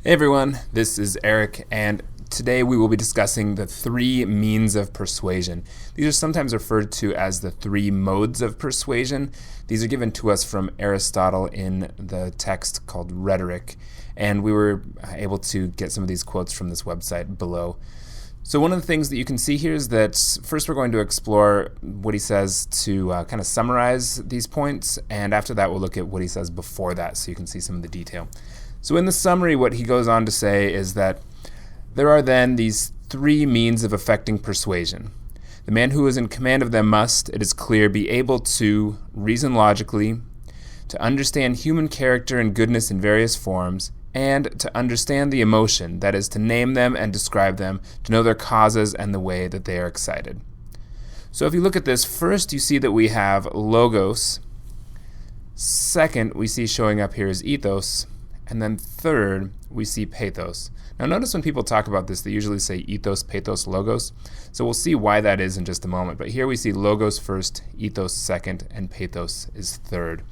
Hey everyone, this is Eric, and today we will be discussing the three means of persuasion. These are sometimes referred to as the three modes of persuasion. These are given to us from Aristotle in the text called Rhetoric, and we were able to get some of these quotes from this website below. So one of the things that you can see here is that first we're going to explore what he says to kind of summarize these points, and after that we'll look at what he says before that so you can see some of the detail. So in the summary, what he goes on to say is that there are then these three means of effecting persuasion. The man who is in command of them must, it is clear, be able to reason logically, to understand human character and goodness in various forms, and to understand the emotion, that is, to name them and describe them, to know their causes and the way that they are excited. So if you look at this, first you see that we have logos. Second, we see showing up here is ethos. And then third, we see pathos. Now notice when people talk about this, they usually say ethos, pathos, logos. So we'll see why that is in just a moment. But here we see logos first, ethos second, and pathos is third.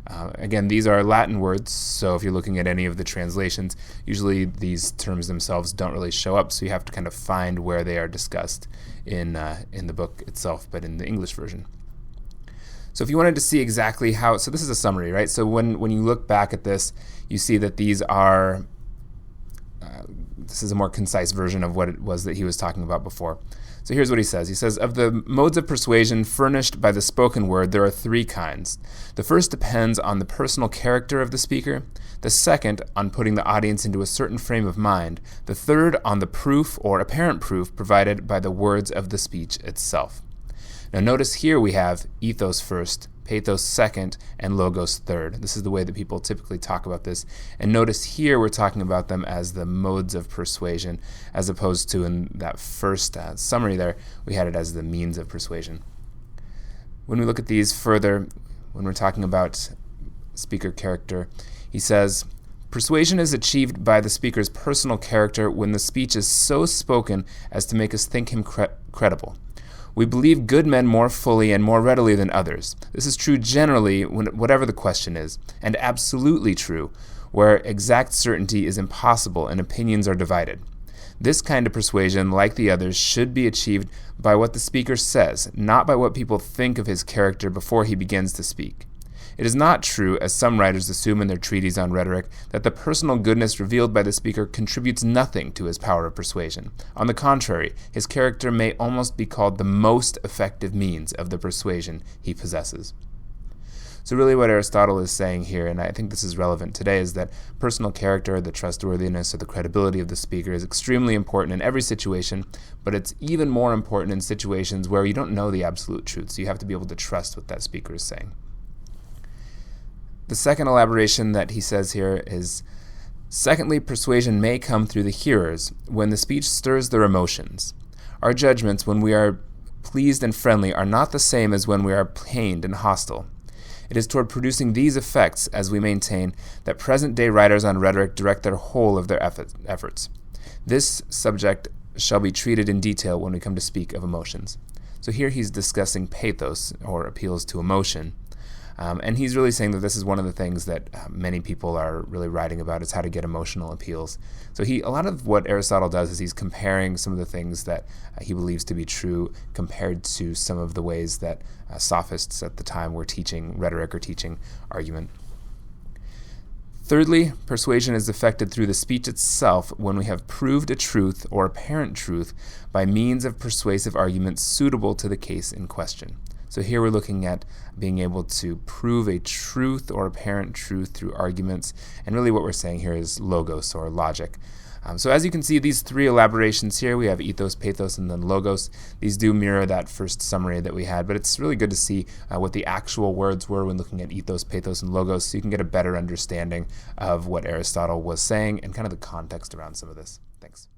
Again, these are Latin words, so if you're looking at any of the translations, usually these terms themselves don't really show up, so you have to kind of find where they are discussed in the book itself, but in the English version. So if you wanted to see exactly how, so this is a summary, right? So when you look back at this, you see that these are, this is a more concise version of what it was that he was talking about before. So here's what he says. He says, of the modes of persuasion furnished by the spoken word, there are three kinds. The first depends on the personal character of the speaker. The second, on putting the audience into a certain frame of mind. The third, on the proof or apparent proof provided by the words of the speech itself. Now notice here we have ethos first, pathos second, and logos third. This is the way that people typically talk about this. And notice here we're talking about them as the modes of persuasion, as opposed to in that first summary there, we had it as the means of persuasion. When we look at these further, when we're talking about speaker character, he says, persuasion is achieved by the speaker's personal character when the speech is so spoken as to make us think him credible. We believe good men more fully and more readily than others. This is true generally, whatever the question is, and absolutely true, where exact certainty is impossible and opinions are divided. This kind of persuasion, like the others, should be achieved by what the speaker says, not by what people think of his character before he begins to speak. It is not true, as some writers assume in their treatise on rhetoric, that the personal goodness revealed by the speaker contributes nothing to his power of persuasion. On the contrary, his character may almost be called the most effective means of the persuasion he possesses. So really what Aristotle is saying here, and I think this is relevant today, is that personal character, the trustworthiness or the credibility of the speaker is extremely important in every situation, but it's even more important in situations where you don't know the absolute truth, so you have to be able to trust what that speaker is saying. The second elaboration that he says here is, secondly, persuasion may come through the hearers when the speech stirs their emotions. Our judgments when we are pleased and friendly are not the same as when we are pained and hostile. It is toward producing these effects, as we maintain, that present-day writers on rhetoric direct their whole of their efforts. This subject shall be treated in detail when we come to speak of emotions. So here he's discussing pathos, or appeals to emotion. And he's really saying that this is one of the things that many people are really writing about, is how to get emotional appeals. So a lot of what Aristotle does is he's comparing some of the things that he believes to be true compared to some of the ways that sophists at the time were teaching rhetoric or teaching argument. Thirdly, persuasion is effected through the speech itself when we have proved a truth or apparent truth by means of persuasive arguments suitable to the case in question. So here we're looking at being able to prove a truth or apparent truth through arguments, and really what we're saying here is logos or logic. So as you can see, these three elaborations here, we have ethos, pathos, and then logos. These do mirror that first summary that we had, but it's really good to see what the actual words were when looking at ethos, pathos, and logos, so you can get a better understanding of what Aristotle was saying and kind of the context around some of this. Thanks.